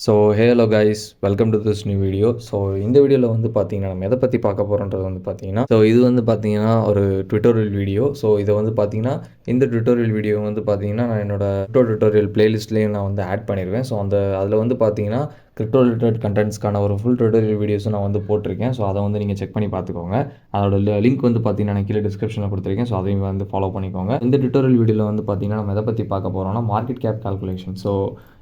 So hello guys, welcome to this new video. So இந்த வீடியோவில் வந்து பார்த்தீங்கன்னா நம்ம எதை பற்றி பார்க்க போகிறோன்றது வந்து பார்த்தீங்கன்னா, இது வந்து பார்த்தீங்கன்னா ஒரு ட்விட்டோரியல் வீடியோ. ஸோ இதை வந்து பார்த்தீங்கன்னா இந்த ட்விட்டோரியல் வீடியோ வந்து பார்த்தீங்கன்னா நான் என்னோட ட்விட்டோரியல் பிளேலிஸ்ட்லேயும் நான் வந்து ஆட் பண்ணிடுவேன். ஸோ அதில் வந்து பார்த்தீங்கன்னா கிரிப்டோ ரிலேட்டட் கண்டென்ட்ஸ்க்கான ஒரு ஃபுல் ட்விட்டோரியல் வீடியோஸும் நான் வந்து போட்டிருக்கேன். ஸோ அதை வந்து நீங்கள் செக் பண்ணி பார்த்துக்கோங்க. அதோட லிங்க் வந்து பார்த்தீங்கன்னா நான் கீழே டிஸ்கிரிப்ஷனில் கொடுத்துருக்கேன். ஸோ அதையும் வந்து ஃபாலோ பண்ணிக்கோங்க. இந்த ட்விட்டோரியல் வீடியோவில் வந்து பார்த்தீங்கன்னா நம்ம எதை பற்றி பார்க்க போகிறோம்னா மார்க்கெட் கேப் கால்குலேஷன். ஸோ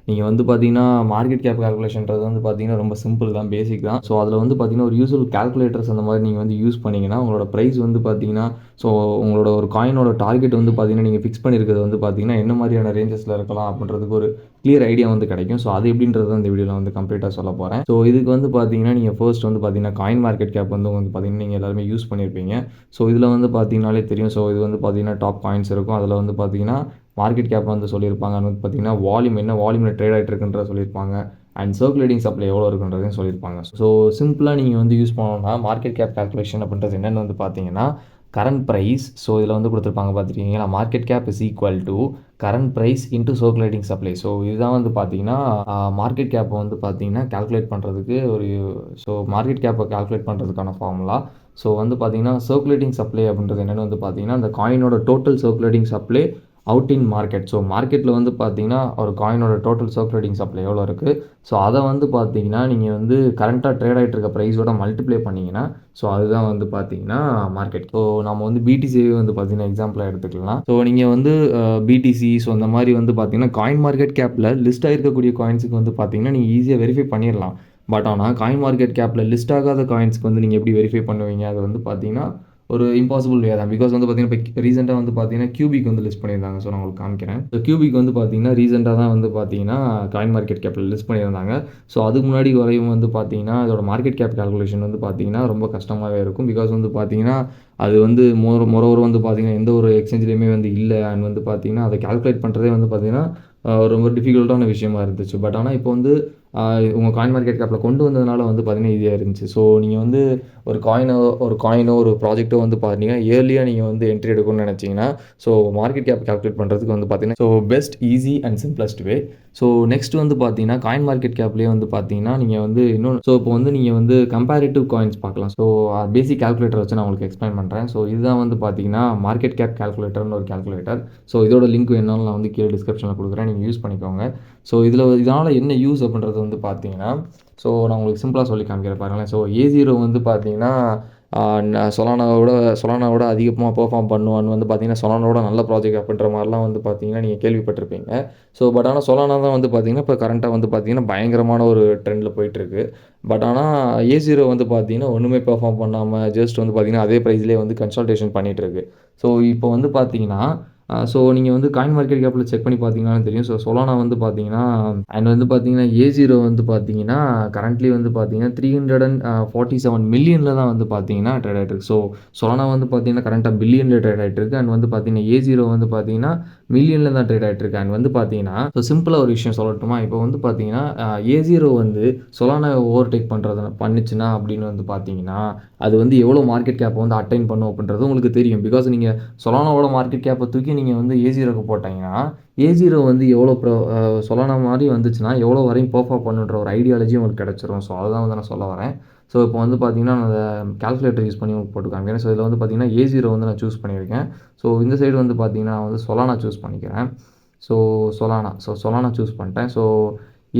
நீங்கள் வந்து பார்த்தீங்கன்னா மார்க்கெட் கேப் கால்குலேஷன்றது வந்து பார்த்தீங்கன்னா ரொம்ப சிம்பிள் தான், பேசிக் தான். ஸோ அதில் வந்து பார்த்தீங்கன்னா ஒரு யூஸ்வல் கால்குலேட்டர்ஸ் அந்த மாதிரி நீங்கள் வந்து யூஸ் பண்ணிங்கன்னா உங்களோட ப்ரைஸ் வந்து பார்த்தீங்கன்னா, ஸோ உங்களோட ஒரு காயினோட டார்கெட் வந்து பார்த்தீங்கன்னா நீங்கள் ஃபிக்ஸ் பண்ணியிருக்கிறது வந்து பார்த்தீங்கன்னா என்ன மாதிரியான ரேஞ்சஸில் இருக்கலாம் அப்படின்றதுக்கு ஒரு கிளியர் ஐடியா வந்து கிடைக்கும். ஸோ அது எப்படின்றது இந்த வீடியோவில் வந்து கம்ப்ளீட்டாக சொல்ல போகிறேன். ஸோ இதுக்கு வந்து பார்த்தீங்கன்னா நீங்கள் ஃபர்ஸ்ட் வந்து பார்த்தீங்கன்னா காயின் மார்க்கெட் கேப் வந்து பார்த்தீங்கன்னா நீங்கள் எல்லாருமே யூஸ் பண்ணியிருப்பீங்க. ஸோ இதில் வந்து பார்த்தீங்கன்னாலே தெரியும். ஸோ இது வந்து பார்த்தீங்கன்னா டாப் காயின்ஸ் இருக்கும். அதில் வந்து பார்த்தீங்கன்னா மார்க்கெட் கேப் வந்து சொல்லியிருப்பாங்க. அது வந்து பார்த்தீங்கன்னா வால்யூம் என்ன வால்யூமில் ட்ரேட் ஆகிட்டு இருக்குன்றத சொல்லியிருப்பாங்க. அண்ட் சர்க்குலேட்டிங் சப்ளை எவ்வளோ இருக்குன்றதையும் சொல்லியிருப்பாங்க. ஸோ சிம்பிளாக நீங்கள் வந்து யூஸ் பண்ணணும்னா மார்க்கெட் கேப் கால்குலேஷன் அப்படின்றது என்னென்னு வந்து பார்த்தீங்கன்னா கரண்ட் ப்ரைஸ். ஸோ இதில் வந்து கொடுத்துருப்பாங்க பார்த்துருக்கீங்களா, market cap is equal to current price into circulating supply. So இதுதான் வந்து பார்த்தீங்கன்னா மார்க்கெட் கேப்பை வந்து பார்த்தீங்கன்னா கால்குலேட் பண்ணுறதுக்கு ஸோ மார்க்கெட் கேப்பை கால்குலேட் பண்ணுறதுக்கான ஃபார்முலா. ஸோ வந்து பார்த்தீங்கன்னா சர்க்குலேட்டிங் சப்ளை அப்படின்றது என்னென்னு வந்து பார்த்தீங்கன்னா அந்த காயினோட total circulating supply out in market. So மார்க்கெட்டில் வந்து பார்த்தீங்கன்னா ஒரு காயினோட டோட்டல் சர்க்குலேட்டிங் சப்ளை எவ்வளோ இருக்குது, ஸோ அதை வந்து பார்த்தீங்கன்னா நீங்கள் வந்து கரண்ட்டாக ட்ரேட் ஆகிட்டு இருக்க ப்ரைஸோட மல்டிப்ளை பண்ணிங்கன்னா ஸோ அதுதான் வந்து பார்த்தீங்கன்னா மார்க்கெட். ஸோ நம்ம வந்து பிடிசியை வந்து பார்த்தீங்கன்னா எக்ஸாம்பிளாக எடுத்துக்கலாம். ஸோ நீங்கள் வந்து பிடிசி ஸோ அந்த மாதிரி வந்து பார்த்தீங்கன்னா காயின் மார்க்கெட் கேப்பில் லிஸ்ட் ஆகிருக்கக்கூடிய காயின்ஸுக்கு வந்து பார்த்தீங்கன்னா நீங்கள் ஈஸியாக வெரிஃபை பண்ணிடலாம். பட் ஆனால் காயின் மார்க்கெட் கேப்பில் லிஸ்ட் ஆகாத காயின்ஸ்க்கு வந்து நீங்கள் எப்படி வெரிஃபை பண்ணுவீங்க, அது வந்து பார்த்தீங்கன்னா ஒரு இம்பாசிபிள் வே தான். பிகாஸ் வந்து பார்த்தீங்கன்னா இப்போ ரீசெண்டாக வந்து பார்த்தீங்கன்னா கியூபிக் வந்து லிஸ்ட் பண்ணியிருந்தாங்க. ஸோ நான் உங்களுக்கு காமிக்கிறேன். ஸோ கியூபிக் வந்து பார்த்தீங்கன்னா ரீசெண்டாக தான் வந்து பார்த்தீங்கன்னா காயின் மார்க்கெட் கேப்பில் லிஸ்ட் பண்ணியிருந்தாங்க. ஸோ அதுக்கு முன்னாடி வரையும் வந்து பார்த்தீங்கன்னா அதோட மார்க்கெட் கேப் கால்குலேஷன் வந்து பார்த்தீங்கன்னா ரொம்ப கஷ்டமாகவே இருக்கும். பிகாஸ் வந்து பார்த்தீங்கன்னா அது வந்து மொரோவர் வந்து பார்த்தீங்கன்னா எந்த ஒரு எக்ஸ்சேஞ்சிலையுமே வந்து இல்லை. அண்ட் வந்து பார்த்தீங்கன்னா அதை கால்குலேட் பண்ணுறதே வந்து பார்த்தீங்கன்னா ரொம்ப டிஃபிகல்ட்டான விஷயமா இருந்துச்சு. பட் ஆனால் இப்போ வந்து உங்கள் காயின் மார்க்கெட் கேப்பில் கொண்டு வந்ததுனால வந்து பார்த்தீங்கன்னா ஈஸியாக இருந்துச்சு. ஸோ நீங்கள் வந்து ஒரு காயினோ ஒரு ப்ராஜெக்ட்டோ வந்து பார்த்தீங்கன்னா இயர்லியாக நீங்கள் வந்து என்ட்ரி எடுக்கணும்னு நினச்சிங்கன்னா ஸோ மார்க்கெட் கேப் கால்குலேட் பண்ணுறதுக்கு வந்து பார்த்தீங்கன்னா so best easy and simplest way. So next வந்து பார்த்தீங்கன்னா காயின் மார்க்கெட் கேப்லேயே வந்து பார்த்தீங்கன்னா நீங்கள் வந்து இன்னொன்று இப்போ வந்து நீங்கள் வந்து கம்பேரிட்டிவ் காயின்ஸ் பார்க்கலாம். ஸோ பேசிக் கால்குலேட்டர் வச்சு நான் உங்களுக்கு எக்ஸ்பிளைன் பண்ணுறேன். ஸோ இதுதான் வந்து பார்த்தீங்கன்னா மார்க்கெட் கேப் கால்குலேட்டர்னு ஒரு கால்குலேட்டர். ஸோ இதோட லிங்க் வேணாலும் நான் வந்து கீழே டிஸ்கிரிப்ஷனில் கொடுக்குறேன், நீங்கள் யூஸ் பண்ணிக்கோங்க. ஸோ இதனால் என்ன யூஸ் அப்படின்றது வந்து பார்த்தீங்கன்னா ஸோ நான் உங்களுக்கு சிம்பிளாக சொல்லி காமிக்கிறேன் பாருங்களேன். ஸோ A0 வந்து பார்த்தீங்கன்னா சொலானாவோட அதிகமாக பெர்ஃபார்ம் பண்ணுவான்னு வந்து பார்த்தீங்கன்னா சொலானாவோட நல்ல ப்ராஜெக்ட் அப்படின்ற மாதிரிலாம் வந்து பார்த்தீங்கன்னா நீங்கள் கேள்விப்பட்டிருப்பீங்க. ஸோ பட் ஆனால் சொலானா தான் வந்து பார்த்தீங்கன்னா இப்போ கரண்ட்டாக வந்து பார்த்தீங்கன்னா பயங்கரமான ஒரு ட்ரெண்டில் போயிட்டுருக்கு. பட் ஆனால் A0 வந்து பார்த்தீங்கன்னா ஒன்றுமே பெர்ஃபார்ம் பண்ணாமல் ஜஸ்ட் வந்து பார்த்தீங்கன்னா அதே ப்ரைஸ்லேயே வந்து கன்சல்டேஷன் பண்ணிகிட்ருக்கு. ஸோ இப்போ வந்து பார்த்தீங்கன்னா ஸோ நீங்கள் வந்து காயின் மார்க்கெட் கேப்பில் செக் பண்ணி பார்த்தீங்கன்னாலும் தெரியும். ஸோ சொலானா வந்து பார்த்தீங்கன்னா அண்ட் வந்து பார்த்தீங்கன்னா A0 வந்து பார்த்தீங்கன்னா கரண்ட்லி வந்து பார்த்தீங்கன்னா 347 மில்லியனில் தான் வந்து பார்த்தீங்கன்னா ட்ரேட் ஆகிட்டு இருக்கு. ஸோ சொலானா வந்து பார்த்தீங்கன்னா கரண்ட்டாக பில்லியனில் ட்ரேட் ஆகிட்டு இருக்கு. அண்ட் வந்து பார்த்தீங்கன்னா A0 வந்து பார்த்தீங்கன்னா மில்லியனில் தான் ட்ரேட் ஆகிட்டு இருக்கு. அண்ட் வந்து பார்த்தீங்கன்னா ஸோ சிம்பிளாக ஒரு விஷயம் சொல்லட்டுமா, இப்போ வந்து பார்த்தீங்கன்னா A0 வந்து சொலானாவை ஓவர்டேக் பண்ணுச்சுன்னா அப்படின்னு வந்து பார்த்தீங்கன்னா அது வந்து எவ்வளோ மார்க்கெட் கேப்பை வந்து அட்டைன் பண்ணும் அப்படின்றது உங்களுக்கு தெரியும். பிகாஸ் நீங்கள் சொலானாவோட மார்க்கெட் கேப்பை தூக்கி நீங்கள் வந்து A0க்கு போட்டிங்கன்னா A0 வந்து எவ்வளோ சொலானா மாதிரி வந்துச்சுன்னா எவ்வளோ வரையும் பெர்ஃபார்ம் பண்ணுன்ற ஒரு ஐடியாலஜி உங்களுக்கு கிடச்சிரும். ஸோ அதுதான் வந்து நான் சொல்ல வரேன். ஸோ இப்போ வந்து பார்த்தீங்கன்னா நான் அந்த கால்குலேட்டர் யூஸ் பண்ணி உங்களுக்கு போட்டு காமிக்கிறேன். ஸோ இதில் வந்து பார்த்தீங்கன்னா A0 வந்து நான் சூஸ் பண்ணியிருக்கேன். ஸோ இந்த சைடு வந்து பார்த்தீங்கன்னா நான் வந்து சொலானா சூஸ் பண்ணிக்கிறேன். ஸோ சொலானா சூஸ் பண்ணிட்டேன். So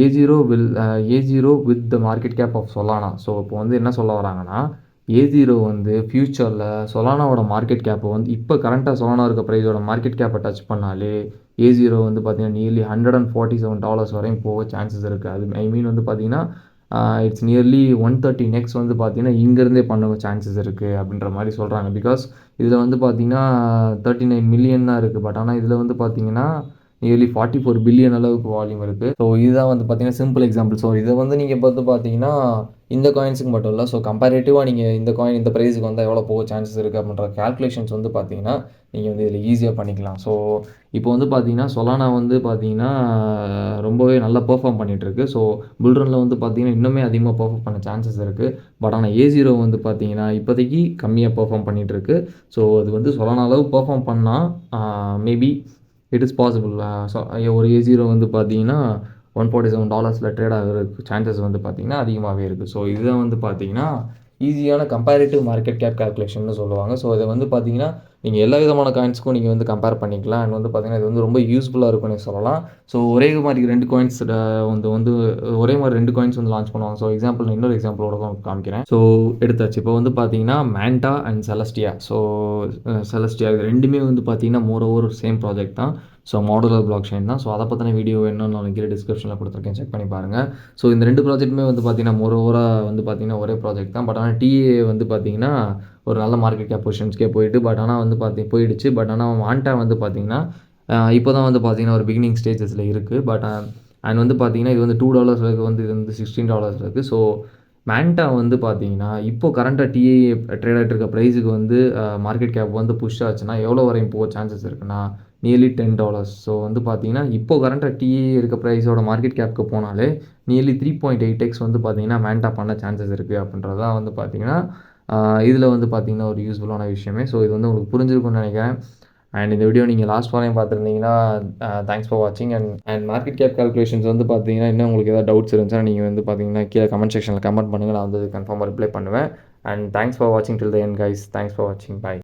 A0 with the market cap of Solana. So இப்போ வந்து என்ன சொல்ல வராங்கன்னா A0 வந்து ஃப்யூச்சரில் சொலானாவோட மார்க்கெட் கேப்பை வந்து இப்போ கரண்ட்டாக சொலானா இருக்க ப்ரைஸோட மார்க்கெட் கேப்பை டச் பண்ணாலே A0 வந்து பார்த்தீங்கன்னா நியர்லி $147 வரையும் போக சான்சஸ் இருக்குது. அது ஐ மீன் வந்து பார்த்தீங்கன்னா இட்ஸ் நியர்லி 130x வந்து பார்த்தீங்கன்னா இங்கேருந்தே பண்ண சான்சஸ் இருக்குது அப்படின்ற மாதிரி சொல்கிறாங்க. பிகாஸ் இதில் வந்து பார்த்தீங்கன்னா 39 மில்லியன் தான் இருக்குது. பட் ஆனால் இதில் வந்து பார்த்தீங்கன்னா நியர்லி 44 பில்லியன் அளவுக்கு வால்யூம் இருக்குது. ஸோ இதுதான் வந்து பார்த்தீங்கன்னா சிம்பிள் எக்ஸாம்பிள். ஸோ இதை வந்து நீங்கள் பார்த்தீங்கன்னா இந்த காயின்ஸுக்கு மட்டும் இல்லை, ஸோ கம்பேரிட்டிவாக நீங்கள் இந்த காயின் இந்த ப்ரைஸுக்கு வந்தால் எவ்வளோ போக சான்சஸ் இருக்குது அப்படின்ற கால்குலேஷன்ஸ் வந்து பார்த்தீங்கன்னா நீங்கள் வந்து இதில் ஈஸியாக பண்ணிக்கலாம். ஸோ இப்போ வந்து பார்த்தீங்கன்னா சொலானா வந்து பார்த்தீங்கன்னா ரொம்பவே நல்லா பெர்ஃபார்ம் பண்ணிகிட்ருக்கு. ஸோ புல்ரனில் வந்து பார்த்தீங்கன்னா இன்னுமே அதிகமாக பெர்ஃபார்ம் பண்ண சான்சஸ் இருக்குது. பட் ஆனால் A0 வந்து பார்த்தீங்கன்னா இப்போதைக்கு கம்மியாக பெர்ஃபார்ம் பண்ணிகிட்ருக்கு. ஸோ அது வந்து சொலானா அளவு பெர்ஃபார்ம் பண்ணால் maybe it is possible. So ஒரு A0 வந்து பார்த்தீங்கன்னா $147 ட்ரேட் ஆகிறதுக்கு சான்சஸ் வந்து பார்த்திங்கன்னா அதிகமாகவே இருக்குது. ஸோ இதுதான் வந்து பார்த்திங்கன்னா ஈஸியான கம்பேரிட்டிவ் மார்க்கெட் கேப் கால்குலேஷன்னு சொல்லுவாங்க. ஸோ இதை வந்து பார்த்திங்கன்னா நீங்கள் எல்லா விதமான காயின்ஸ்க்கும் நீங்கள் வந்து கம்பேர் பண்ணிக்கலாம். அண்ட் வந்து பார்த்திங்கன்னா இது வந்து ரொம்ப யூஸ்ஃபுல்லாக இருக்கும்னு சொல்லலாம். ஸோ ஒரே மாதிரி 2 காயின்ஸ் வந்து ஒரே மாதிரி 2 காயின்ஸ் வந்து லான்ச் பண்ணுவாங்க. ஸோ எக்ஸாம்பிள் நான் இன்னொரு எக்ஸாம்பிளோட தான் காமிக்கிறேன். ஸோ எடுத்தாச்சு. இப்போ வந்து பார்த்திங்கன்னா மேண்டா அண்ட் செலஸ்டியா. ஸோ செலஸ்டியா இது ரெண்டுமே வந்து பார்த்திங்கன்னா மோரோவர் சேம் ப்ராஜெக்ட் தான். ஸோ மாடுலர் பிளாக் செயின் தான். ஸோ அதை பற்றின வீடியோ வேணும்னு நான் கீழே டிஸ்கிரிப்ஷனில் கொடுத்துருக்கேன், செக் பண்ணி பாருங்கள். ஸோ இந்த 2 ப்ராஜெக்ட்டுமே வந்து பார்த்திங்கன்னா மோரோவராக வந்து பார்த்திங்கன்னா ஒரே ப்ராஜெக்ட் தான். பட் ஆனால் டிஏ வந்து பார்த்திங்கன்னா ஒரு நல்ல மார்க்கெட் கேப் பொசிஷன்ஸ்க்கே போயிட்டு பட் ஆனால் வந்து போயிடுச்சு. பட் ஆனால் மாண்டா வந்து பார்த்திங்கன்னா இப்போ தான் வந்து பார்த்திங்கன்னா ஒரு பிகினிங் ஸ்டேஜஸில் இருக்குது. பட் அண்ட் வந்து பார்த்திங்கன்னா இது வந்து $2 இருக்குது, வந்து இது வந்து $16 இருக்குது. ஸோ மேண்டா வந்து பார்த்திங்கன்னா இப்போ கரண்ட்டாக டிஏ ட்ரேட் ஆகிட்டு இருக்க ப்ரைஸுக்கு வந்து மார்க்கெட் கேப் வந்து புஷ் ஆச்சுன்னா எவ்வளோ வரையும் போக சான்சஸ் இருக்குன்னா நியர்லி $10. ஸோ வந்து பார்த்திங்கன்னா இப்போ கரண்ட்டாக டிஏ இருக்க ப்ரைஸோட மார்க்கெட் கேப்க்கு போனாலே நியர்லி 3.8x வந்து பார்த்திங்கன்னா மேண்டா பண்ண சான்சஸ் இருக்குது அப்படின்றது தான் வந்து பார்த்திங்கன்னா இதில் வந்து பார்த்திங்கன்னா ஒரு யூஸ்ஃபுல்லான விஷயமே. ஸோ இது வந்து உங்களுக்கு புரிஞ்சிருக்கும்னு நினைக்கிறேன். அண்ட் இந்த வீடியோ நீங்கள் லாஸ்ட் வரையும் பார்த்துருந்தீங்கன்னா தேங்க்ஸ் ஃபார் வாட்சிங். அண்ட் மார்க்கெட் கேப் கால்குலேஷன்ஸ் வந்து பார்த்தீங்கன்னா இன்னும் உங்களுக்கு ஏதாவது டவுட்ஸ் இருந்துச்சுன்னா நீங்கள் வந்து பார்த்தீங்கன்னா கீழே கமெண்ட் செக்ஷனில் கமெண்ட் பண்ணுங்கள், நான் வந்து கன்ஃபார்மாக ரிப்ளை பண்ணுவேன். அண்ட் தேங்க்ஸ் ஃபார் வாட்சிங் டில் the end guys. Thanks for வாட்சிங். பை.